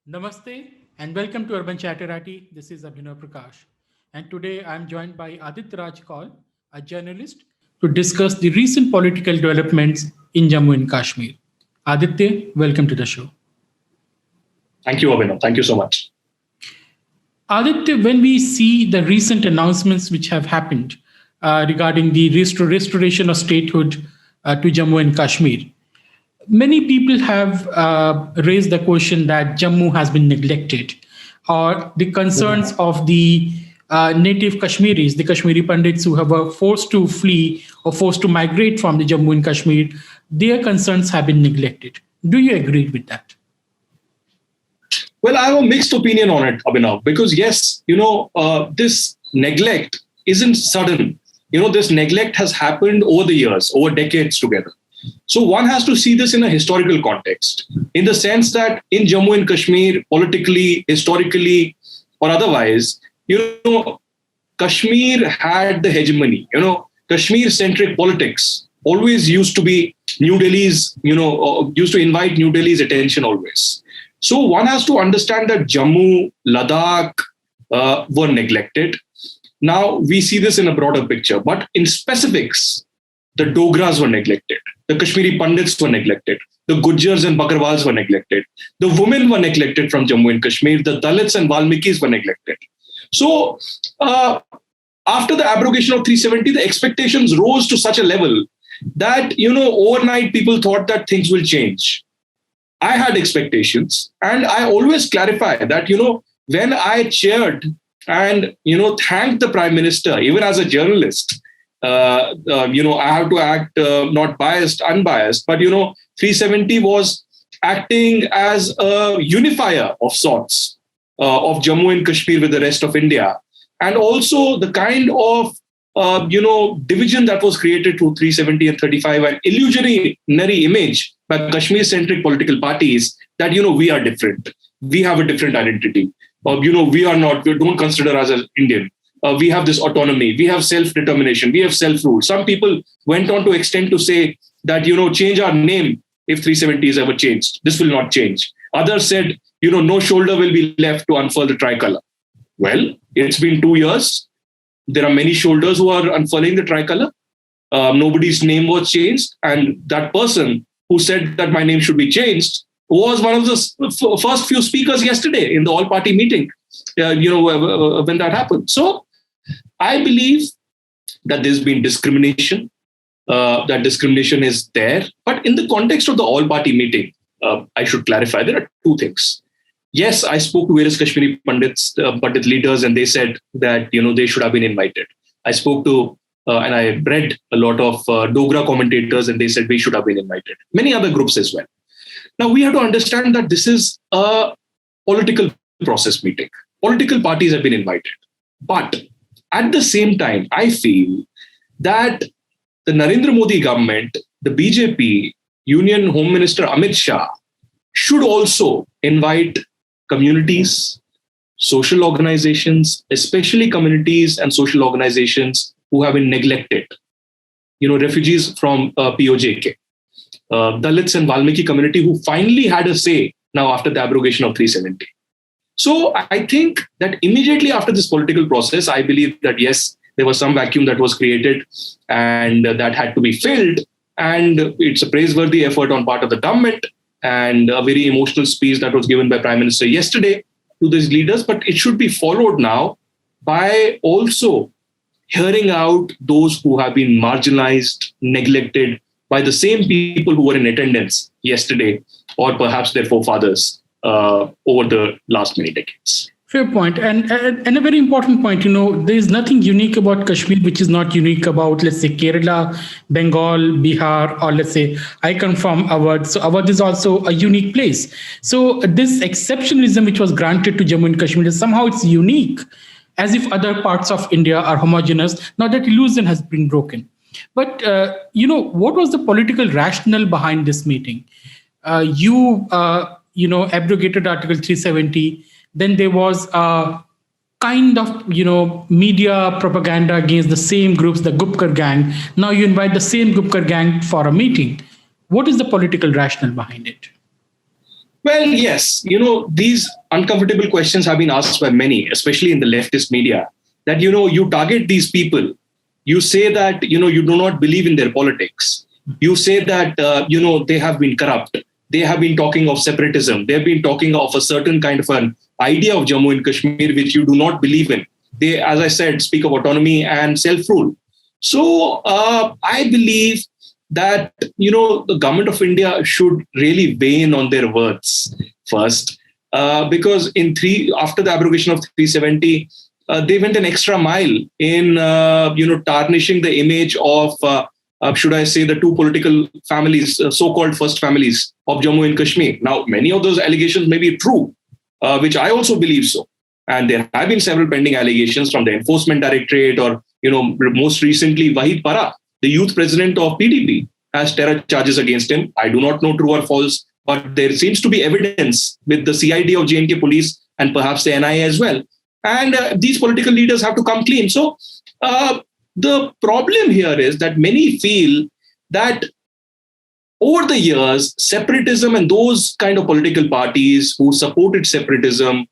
Namaste and welcome to Urban Chatterati. This is Abhinav Prakash. And today I'm joined by Aditya Raj Kaul, a journalist, to discuss the recent political developments in Jammu and Kashmir. Aditya, welcome to the show. Thank you, Abhinav. Thank you so much. Aditya, when we see the recent announcements which have happened regarding the restoration of statehood to Jammu and Kashmir, many people have raised the question that Jammu has been neglected, or the concerns of the native Kashmiris, the Kashmiri Pandits who have were forced to flee or forced to migrate from the Jammu and Kashmir, their concerns have been neglected. Do you agree with that? Well, I have a mixed opinion on it, Abhinav, because yes, this neglect isn't sudden. This neglect has happened over the years, over decades together. So one has to see this in a historical context, in the sense that in Jammu and Kashmir, politically, historically, or otherwise, Kashmir had the hegemony. Kashmir-centric politics always used to be New Delhi's, used to invite New Delhi's attention always. So one has to understand that Jammu, Ladakh were neglected. Now we see this in a broader picture, but in specifics, the Dogras were neglected. The Kashmiri Pandits were neglected. The Gujars and Bakarwals were neglected. The women were neglected from Jammu and Kashmir. The Dalits and Valmikis were neglected. So after the abrogation of 370, the expectations rose to such a level that, overnight people thought that things will change. I had expectations, and I always clarify that, when I cheered and, thanked the Prime Minister, even as a journalist, I have to act not biased, unbiased, but, 370 was acting as a unifier of sorts of Jammu and Kashmir with the rest of India. And also the kind of, division that was created through 370 and 35, an illusionary image by Kashmir-centric political parties that, we are different. We have a different identity. We don't consider us as Indian. We have this autonomy. We have self-determination. We have self-rule. Some people went on to extend to say that, change our name if 370 is ever changed. This will not change. Others said, no shoulder will be left to unfurl the tricolor. Well, it's been 2 years. There are many shoulders who are unfurling the tricolor. Nobody's name was changed. And that person who said that my name should be changed was one of the first few speakers yesterday in the all-party meeting, when that happened. So I believe that there's been discrimination. That discrimination is there. But in the context of the all-party meeting, I should clarify, there are two things. Yes, I spoke to various Kashmiri Pandits, Pandit leaders, and they said that, they should have been invited. I spoke to and I read a lot of Dogra commentators, and they said we should have been invited. Many other groups as well. Now, we have to understand that this is a political process meeting. Political parties have been invited. But at the same time, I feel that the Narendra Modi government, the BJP, Union Home Minister Amit Shah, should also invite communities, social organizations, especially communities and social organizations who have been neglected. Refugees from POJK, Dalits and Valmiki community who finally had a say now after the abrogation of 370. So I think that immediately after this political process, I believe that yes, there was some vacuum that was created and that had to be filled. And it's a praiseworthy effort on part of the government and a very emotional speech that was given by Prime Minister yesterday to these leaders. But it should be followed now by also hearing out those who have been marginalized, neglected by the same people who were in attendance yesterday, or perhaps their forefathers over the last many decades. Fair point. And a very important point, there is nothing unique about Kashmir, which is not unique about, let's say, Kerala, Bengal, Bihar, or let's say, I come from Awadh. So Awadh is also a unique place. So this exceptionalism, which was granted to Jammu and Kashmir, somehow it's unique, as if other parts of India are homogeneous. Now that illusion has been broken. But, what was the political rationale behind this meeting? You abrogated Article 370. Then there was a kind of, media propaganda against the same groups, the Gupkar gang. Now you invite the same Gupkar gang for a meeting. What is the political rationale behind it? Well, yes, these uncomfortable questions have been asked by many, especially in the leftist media, that, you target these people. You say that, you do not believe in their politics. You say that, they have been corrupt. They have been talking of separatism. They've been talking of a certain kind of an idea of Jammu and Kashmir, which you do not believe in. They, as I said, speak of autonomy and self-rule. So I believe that, the government of India should really weigh in on their words first, because after the abrogation of 370, they went an extra mile in, tarnishing the image of, should I say, the two political families, so-called first families of Jammu and Kashmir. Now, many of those allegations may be true, which I also believe so. And there have been several pending allegations from the Enforcement Directorate, or, most recently, Wahid Para, the youth president of PDP, has terror charges against him. I do not know true or false, but there seems to be evidence with the CID of J&K police and perhaps the NIA as well. And these political leaders have to come clean. So the problem here is that many feel that over the years, separatism and those kind of political parties who supported separatism,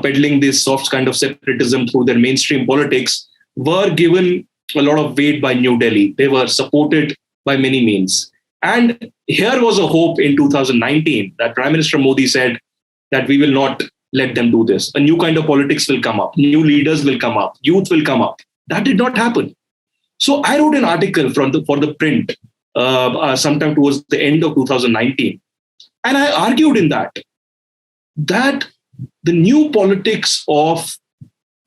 peddling this soft kind of separatism through their mainstream politics, were given a lot of weight by New Delhi. They were supported by many means. And here was a hope in 2019 that Prime Minister Modi said that we will not let them do this. A new kind of politics will come up. New leaders will come up. Youth will come up. That did not happen. So I wrote an article for the print sometime towards the end of 2019. And I argued in that the new politics of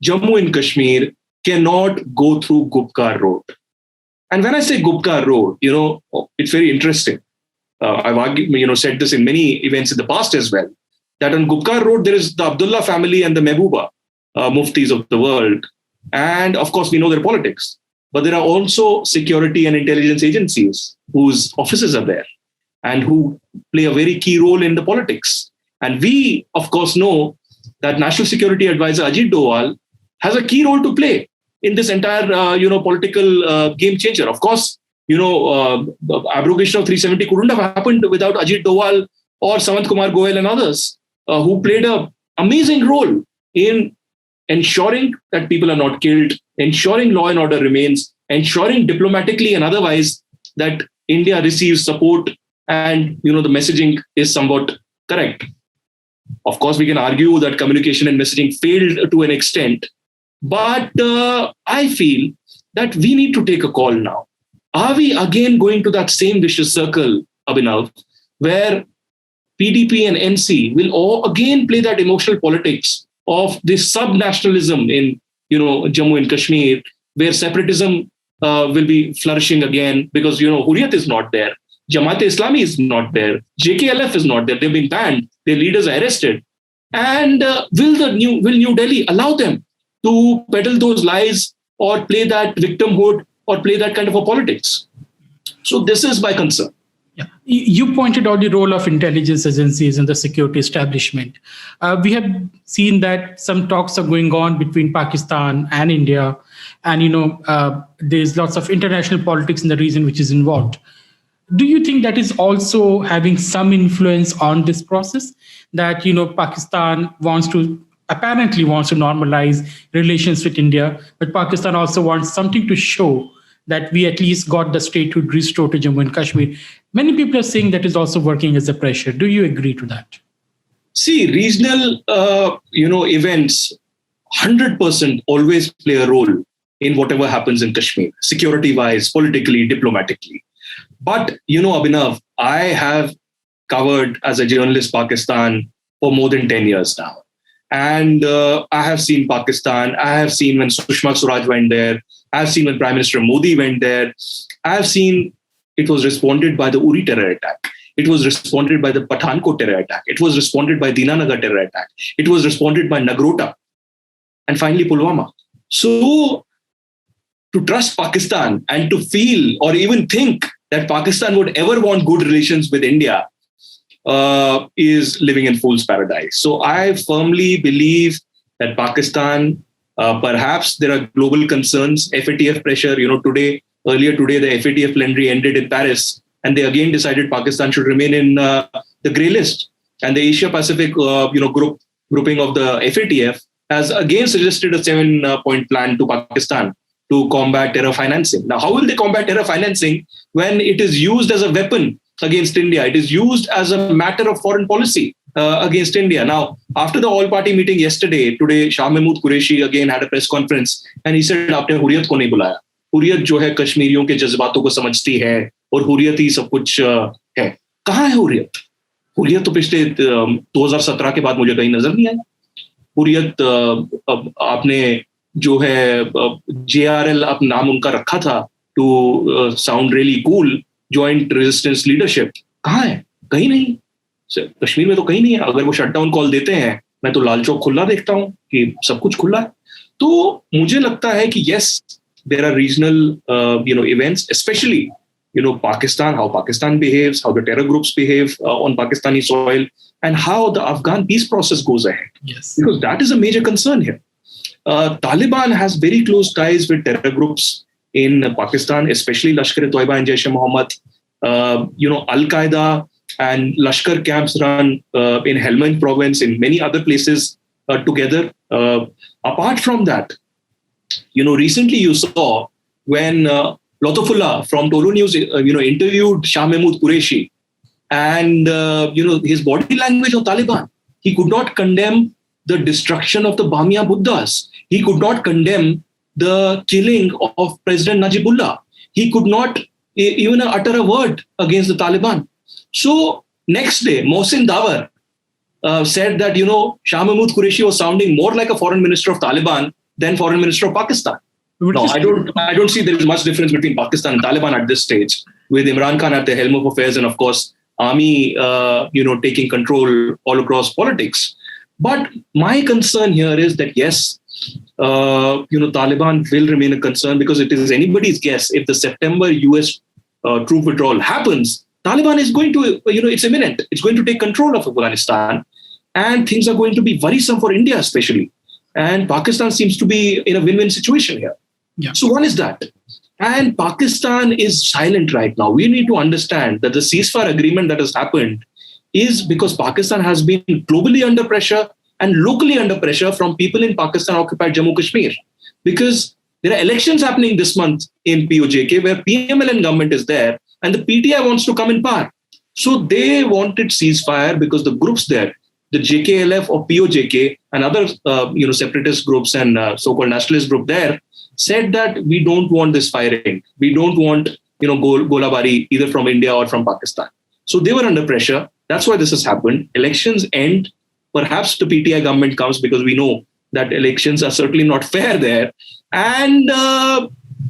Jammu and Kashmir cannot go through Gupkar Road. And when I say Gupkar Road, it's very interesting. I've argued, said this in many events in the past as well, that on Gupkar Road, there is the Abdullah family and the Mehbooba muftis of the world. And of course, we know their politics. But there are also security and intelligence agencies whose offices are there and who play a very key role in the politics. And we, of course, know that National Security Advisor Ajit Doval has a key role to play in this entire, political game changer. Of course, the abrogation of 370 couldn't have happened without Ajit Doval or Samant Kumar Goel and others who played an amazing role in ensuring that people are not killed, ensuring law and order remains, ensuring diplomatically and otherwise that India receives support and, the messaging is somewhat correct. Of course, we can argue that communication and messaging failed to an extent, but I feel that we need to take a call now. Are we again going to that same vicious circle, Abhinav, where PDP and NC will all again play that emotional politics of this sub-nationalism in, Jammu and Kashmir, where separatism will be flourishing again because, Hurriyat is not there. Jamaat-e-Islami is not there. JKLF is not there. They've been banned. Their leaders are arrested. And will New Delhi allow them to peddle those lies or play that victimhood or play that kind of a politics? So this is my concern. Yeah. You pointed out the role of intelligence agencies and the security establishment. We have seen that some talks are going on between Pakistan and India, and there's lots of international politics in the region which is involved. Do you think that is also having some influence on this process? That Pakistan apparently wants to normalize relations with India, but Pakistan also wants something to show that we at least got the statehood restored to Jammu and Kashmir. Many people are saying that is also working as a pressure. Do you agree to that? See, regional, events 100% always play a role in whatever happens in Kashmir, security-wise, politically, diplomatically. But, Abhinav, I have covered as a journalist Pakistan for more than 10 years now. And I have seen Pakistan. I have seen when Sushma Swaraj went there. I have seen when Prime Minister Modi went there. I have seen it was responded by the Uri terror attack. It was responded by the Pathankot terror attack. It was responded by Dinanagar terror attack. It was responded by Nagrota. And finally, Pulwama. So to trust Pakistan and to feel or even think that Pakistan would ever want good relations with India is living in fool's paradise. So I firmly believe that Pakistan, perhaps there are global concerns, FATF pressure. Earlier today, the FATF plenary ended in Paris, and they again decided Pakistan should remain in the grey list. and the Asia Pacific, grouping of the FATF has again suggested a 7-point plan to Pakistan to combat terror financing. Now, how will they combat terror financing when it is used as a weapon against India? It is used as a matter of foreign policy against India. Now, after the all-party meeting today Shah Mahmood Qureshi again had a press conference and he said, "आपने हुर्रियत को नहीं बुलाया. हुर्रियत जो है कश्मीरियों के जज्बातों को समझती है और हुर्रियत ही सब कुछ है." कहाँ है हुर्रियत? हुर्रियत तो पिछले 2017 के बाद मुझे कहीं नजर नहीं आया. हुर्रियत आपने जो है JRL अब नाम उनका रखा था to sound really cool, joint resistance leadership, कहाँ है? कहीं नहीं. कश्मीर में तो कहीं नहीं है. अगर वो शटडाउन कॉल देते हैं, मैं तो लाल चौक खुला देखता हूँ कि सब कुछ खुला है. तो मुझे लगता है कि yes, there are regional events, especially Pakistan, how Pakistan behaves, how the terror groups behave on Pakistani soil, and how the Afghan peace process goes ahead. Yes, because that is a major concern here. Taliban has very close ties with terror groups in Pakistan, especially Lashkar-e-Toiba and Jaish-e-Mohammed. Al-Qaeda and Lashkar camps run in Helmand province, in many other places together. Apart from that, recently you saw when Lotfullah from Tolu News, interviewed Shah Mahmood Qureshi, and his body language of Taliban. He could not condemn the destruction of the Bamia Buddhas. He could not condemn the killing of President Najibullah. He could not even utter a word against the Taliban. So next day, Mohsin Dawar said that Shah Mahmood Qureshi was sounding more like a foreign minister of Taliban than foreign minister of Pakistan. No, I don't see there is much difference between Pakistan and Taliban at this stage, with Imran Khan at the helm of affairs and of course army taking control all across politics. But my concern here is that yes, Taliban will remain a concern, because it is anybody's guess if the September US troop withdrawal happens, Taliban is going to, it's imminent. It's going to take control of Afghanistan, and things are going to be worrisome for India especially. And Pakistan seems to be in a win-win situation here. Yeah. So one is that. And Pakistan is silent right now. We need to understand that the ceasefire agreement that has happened is because Pakistan has been globally under pressure and locally under pressure from people in Pakistan-occupied Jammu Kashmir. Because there are elections happening this month in POJK where PMLN government is there and the PTI wants to come in power. So they wanted ceasefire because the groups there, the JKLF or POJK and other separatist groups and so-called nationalist group there, said that we don't want this firing. We don't want golabari either from India or from Pakistan. So they were under pressure. That's why this has happened. Elections end. Perhaps the PTI government comes, because we know that elections are certainly not fair there. And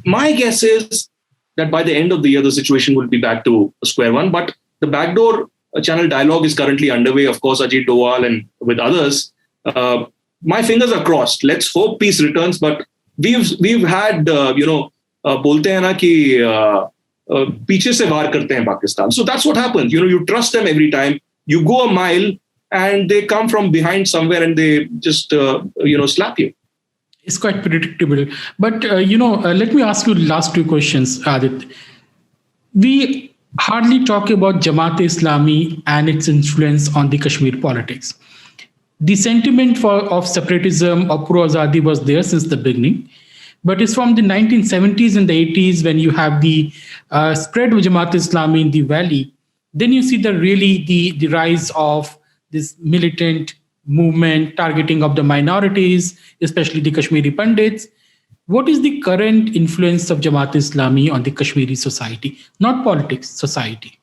my guess is that by the end of the year, the situation will be back to square one. But the backdoor channel dialogue is currently underway. Of course, Ajit Doval and with others. My fingers are crossed. Let's hope peace returns. But we've had बोलते हैं ना कि पीछे से वार करते हैं Pakistan. So that's what happens. You trust them every time. You go a mile and they come from behind somewhere and they just slap you. It's quite predictable. But let me ask you the last two questions, Adit. We hardly talk about Jamaat-e-Islami and its influence on the Kashmir politics. The sentiment of separatism or pro-Azadi was there since the beginning, but it's from the 1970s and the 80s when you have the spread of Jamaat-e-Islami in the valley. Then you see the rise of this militant movement targeting of the minorities, especially the Kashmiri Pandits. What is the current influence of Jamaat-e-Islami on the Kashmiri society? Not politics, society.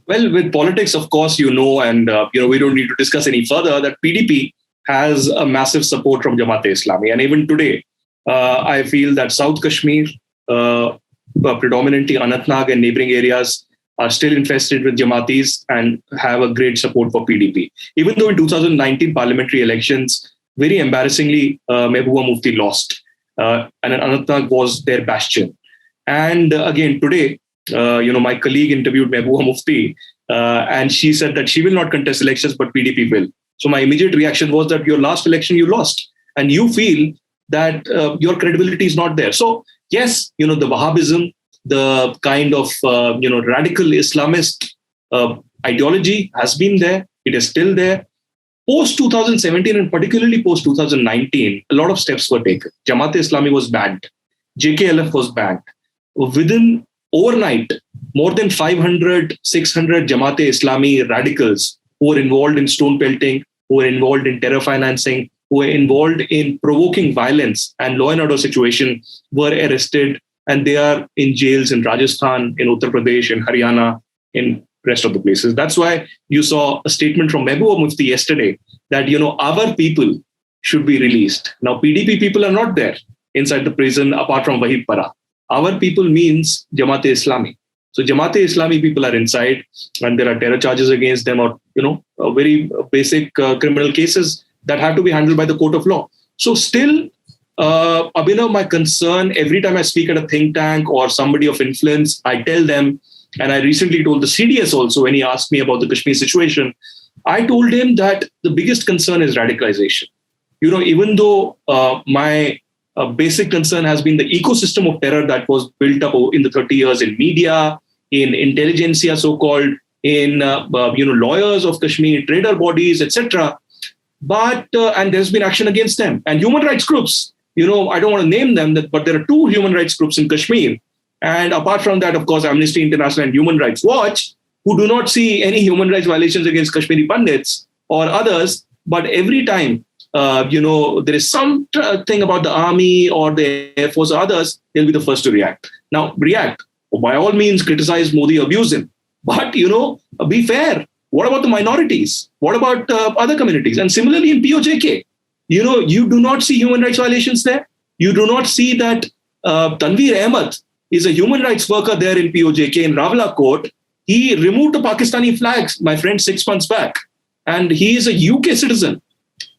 Well, with politics, of course, and we don't need to discuss any further that PDP has a massive support from Jamaat-e-Islami. And even today, I feel that South Kashmir, predominantly Anantnag and neighboring areas, are still infested with Jamaatis and have a great support for PDP. Even though in 2019 parliamentary elections, very embarrassingly, Mehbooba Mufti lost. And Anantnag was their bastion. And again, today, my colleague interviewed Mehbooba Mufti and she said that she will not contest elections, but PDP will. So my immediate reaction was that your last election you lost and you feel that your credibility is not there. So yes, the Wahhabism, the kind of radical Islamist ideology has been there. It is still there. Post 2017 and particularly post 2019, a lot of steps were taken. Jamaat-e-Islami was banned. JKLF was banned. Within overnight, more than 500, 600 Jamaat-e-Islami radicals who were involved in stone pelting, who were involved in terror financing, who were involved in provoking violence and law and order situation were arrested, and they are in jails in Rajasthan, in Uttar Pradesh, in Haryana, in rest of the places. That's why you saw a statement from Mehbooba Mufti yesterday that, our people should be released. Now, PDP people are not there inside the prison apart from Wahid Para. Our people means Jamaat-e-Islami. So Jamaat-e-Islami people are inside and there are terror charges against them or, very basic criminal cases that have to be handled by the court of law. So still, Abhinav, my concern, every time I speak at a think tank or somebody of influence, I tell them, and I recently told the CDS also when he asked me about the Kashmir situation, I told him that the biggest concern is radicalization. Even though my basic concern has been the ecosystem of terror that was built up in the 30 years in media, in intelligentsia, so-called, in lawyers of Kashmir, trader bodies, etc. But and there's been action against them and human rights groups. I don't want to name them, but there are 2 human rights groups in Kashmir. And apart from that, of course, Amnesty International and Human Rights Watch, who do not see any human rights violations against Kashmiri Pandits or others. But every time, there is something about the army or the Air Force or others, they'll be the first to react. Now, react. By all means, criticize Modi, abuse him. But, be fair. What about the minorities? What about other communities? And similarly in POJK, you do not see human rights violations there. You do not see that Tanveer Ahmed is a human rights worker there in POJK in Rawala Court. He removed the Pakistani flags, my friend, 6 months back. And he is a UK citizen.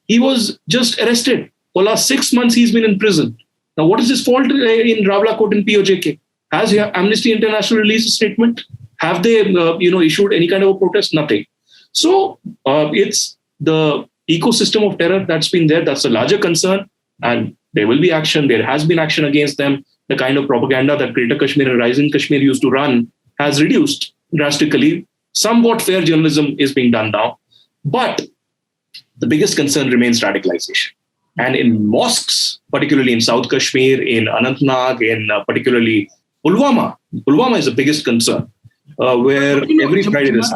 He was just arrested. For the last 6 months, he's been in prison. Now, what is his fault in Rawala Court in POJK? Has Amnesty International released a statement? Have they, issued any kind of a protest? Nothing. So it's the ecosystem of terror that's been there. That's a larger concern. And there will be action. There has been action against them. The kind of propaganda that Greater Kashmir and Rising Kashmir used to run has reduced drastically. Somewhat fair journalism is being done now. But the biggest concern remains radicalization. And in mosques, particularly in South Kashmir, in Anantnag, in particularly Pulwama is the biggest concern, where every Friday there's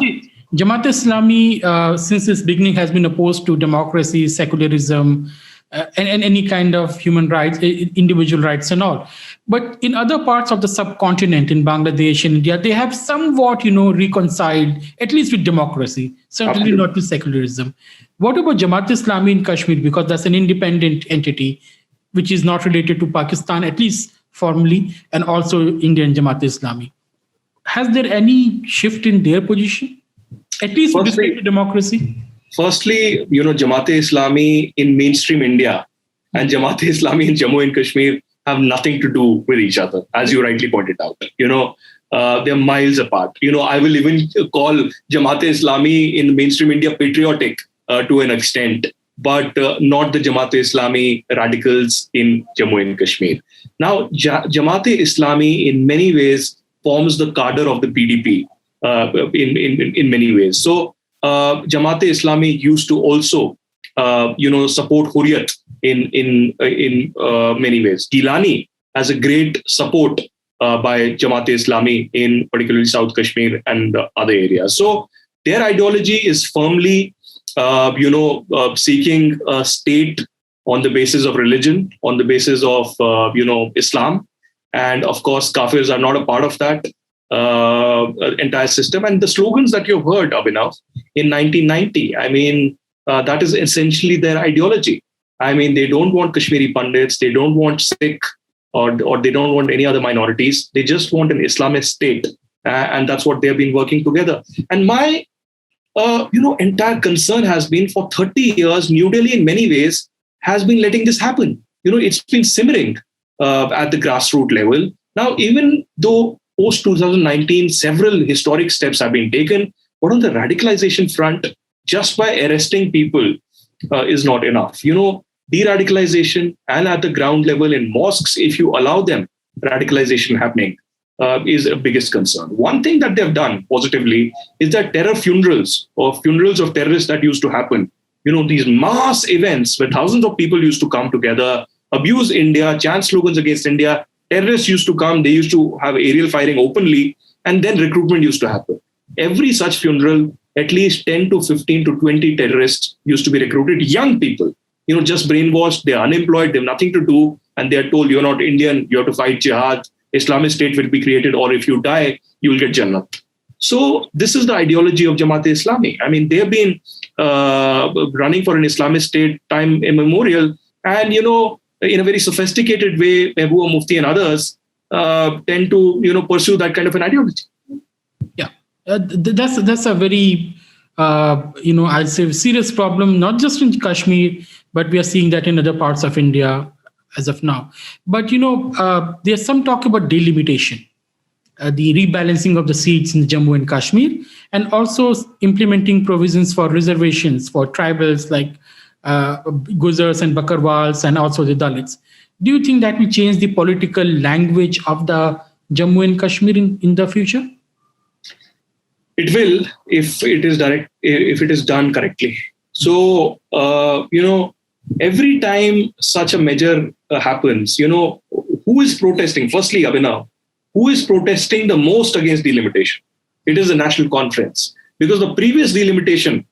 Jamaat-e-Islami, since its beginning, has been opposed to democracy, secularism, and any kind of human rights, individual rights and all. But in other parts of the subcontinent, in Bangladesh and India, they have somewhat, reconciled, at least with democracy, certainly Absolutely. not with secularism. What about Jamaat-e-Islami in Kashmir? Because that's an independent entity, which is not related to Pakistan, at least formally, and also Indian Jamaat-e-Islami. Has there any shift in their position, at least with respect to democracy? Firstly, Jamaat-e-Islami in mainstream India and Jamaat-e-Islami in Jammu and Kashmir have nothing to do with each other, as you rightly pointed out. They're miles apart. I will even call Jamaat-e-Islami in mainstream India patriotic to an extent, but not the Jamaat-e-Islami radicals in Jammu and Kashmir. Now, Jamaat-e-Islami in many ways forms the cadre of the PDP in many ways. So, Jamaat-e-Islami used to also, support Hurriyat in many ways. Gilani has a great support by Jamaat-e-Islami in particularly South Kashmir and other areas. So their ideology is firmly, seeking a state on the basis of religion, on the basis of, Islam. And of course, Kafirs are not a part of that entire system. And the slogans that you've heard, Abhinav, in 1990, that is essentially their ideology. They don't want Kashmiri Pandits, they don't want Sikh, or they don't want any other minorities. They just want an Islamist state. And that's what they've been working together. And my, entire concern has been for 30 years, New Delhi in many ways has been letting this happen. It's been simmering at the grassroots level. Now, even though post 2019, several historic steps have been taken, but on the radicalization front, just by arresting people is not enough. De-radicalization and at the ground level in mosques, if you allow them radicalization happening, is a biggest concern. One thing that they've done positively is that terror funerals or funerals of terrorists that used to happen, these mass events where thousands of people used to come together, abuse India, chant slogans against India. Terrorists used to come, they used to have aerial firing openly, and then recruitment used to happen. Every such funeral, at least 10 to 15 to 20 terrorists used to be recruited, young people, just brainwashed, they're unemployed, they have nothing to do, and they're told, you're not Indian, you have to fight jihad, Islamic State will be created, or if you die, you will get Jannah. So this is the ideology of Jamaat-e-Islami. I mean, they've been running for an Islamic State time immemorial, and, in a very sophisticated way, Mehbooba Mufti and others tend to, pursue that kind of an ideology. Yeah, that's a very, I'd say serious problem, not just in Kashmir, but we are seeing that in other parts of India as of now. But, there's some talk about delimitation, the rebalancing of the seats in Jammu and Kashmir, and also implementing provisions for reservations for tribals like Guzars and Bakarwals and also the Dalits. Do you think that will change the political language of the Jammu and Kashmir in the future? It will, if it is done correctly. So, every time such a measure happens, who is protesting? Firstly, Abhinav, who is protesting the most against delimitation? It is the National Conference, because the previous delimitation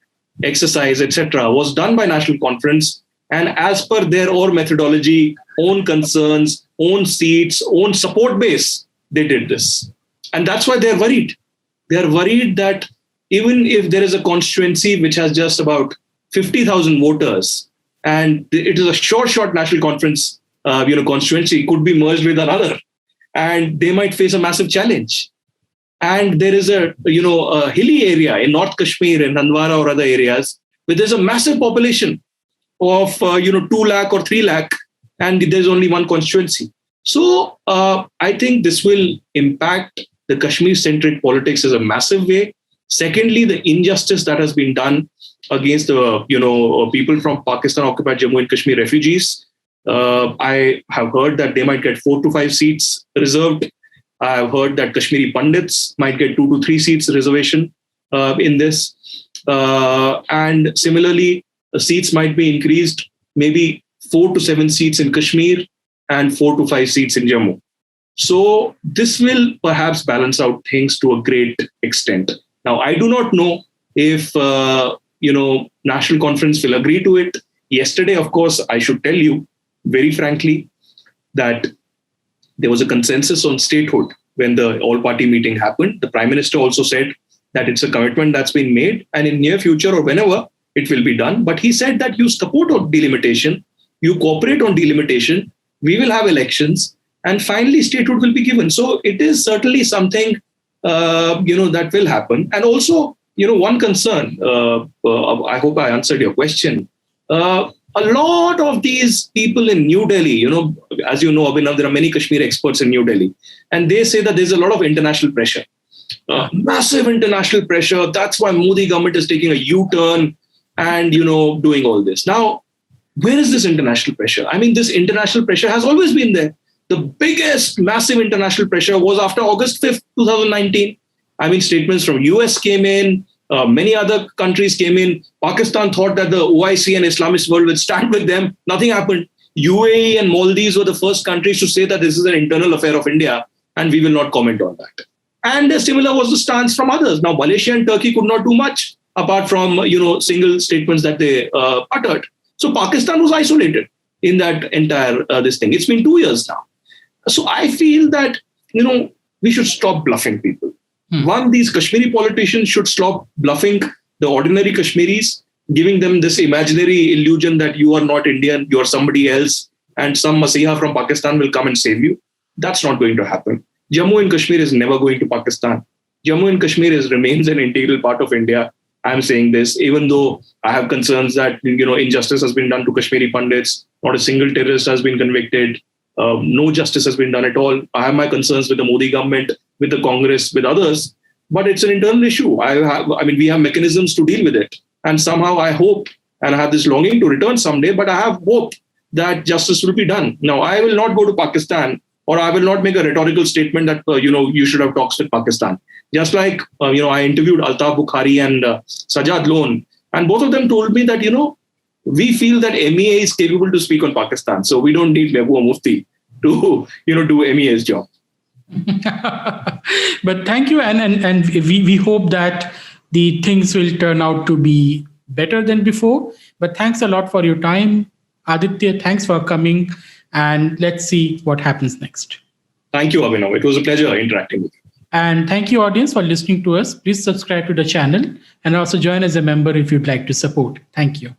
exercise, etc., was done by National Conference, and as per their own methodology, own concerns, own seats, own support base, they did this. And that's why they're worried. They're worried that even if there is a constituency which has just about 50,000 voters, and it is a short National Conference, constituency, could be merged with another, and they might face a massive challenge. And there is a hilly area in North Kashmir and Handwara or other areas where there's a massive population of 2 lakh or 3 lakh, and there's only one constituency. So I think this will impact the Kashmir-centric politics in a massive way. Secondly, the injustice that has been done against the people from Pakistan-occupied Jammu and Kashmir refugees. I have heard that they might get 4 to 5 seats reserved. I have heard that Kashmiri Pandits might get 2 to 3 seats reservation in this. And similarly, seats might be increased, maybe 4 to 7 seats in Kashmir and 4 to 5 seats in Jammu. So this will perhaps balance out things to a great extent. Now, I do not know if, National Conference will agree to it. Yesterday, of course, I should tell you very frankly that there was a consensus on statehood when the all-party meeting happened. The Prime Minister also said that it's a commitment that's been made, and in near future or whenever it will be done. But he said that you support on delimitation, you cooperate on delimitation, we will have elections, and finally statehood will be given. So it is certainly something that will happen. And also, one concern, I hope I answered your question. A lot of these people in New Delhi, as you know, Abhinav, there are many Kashmir experts in New Delhi, and they say that there's a lot of international pressure, massive international pressure. That's why Modi government is taking a U-turn and, doing all this. Now, where is this international pressure? I mean, this international pressure has always been there. The biggest massive international pressure was after August 5th, 2019. I mean, statements from US came in, many other countries came in. Pakistan thought that the OIC and Islamist world would stand with them. Nothing happened. UAE and Maldives were the first countries to say that this is an internal affair of India and we will not comment on that. And similar was the stance from others. Now, Malaysia and Turkey could not do much apart from, single statements that they uttered. So Pakistan was isolated in that entire this thing. It's been 2 years now. So I feel that, we should stop bluffing people. One, these Kashmiri politicians should stop bluffing the ordinary Kashmiris, giving them this imaginary illusion that you are not Indian, you are somebody else, and some Masiha from Pakistan will come and save you. That's not going to happen. Jammu and Kashmir is never going to Pakistan. Jammu and Kashmir remains an integral part of India. I'm saying this, even though I have concerns that, injustice has been done to Kashmiri Pandits, not a single terrorist has been convicted, no justice has been done at all. I have my concerns with the Modi government, with the Congress, with others, but it's an internal issue. We have mechanisms to deal with it. And somehow I hope, and I have this longing to return someday, but I have hope that justice will be done. Now, I will not go to Pakistan or I will not make a rhetorical statement that you should have talks with Pakistan. Just like I interviewed Altaf Bukhari and Sajad Lone, and both of them told me that we feel that MEA is capable to speak on Pakistan, so we don't need Mehbooba Mufti to do MEA's job. But thank you, and we hope that the things will turn out to be better than before. But thanks a lot for your time, Aditya. Thanks for coming, and let's see what happens next. Thank you, Abhinav. It was a pleasure interacting with you. And thank you, audience, for listening to us. Please subscribe to the channel and also join as a member if you'd like to support. Thank you.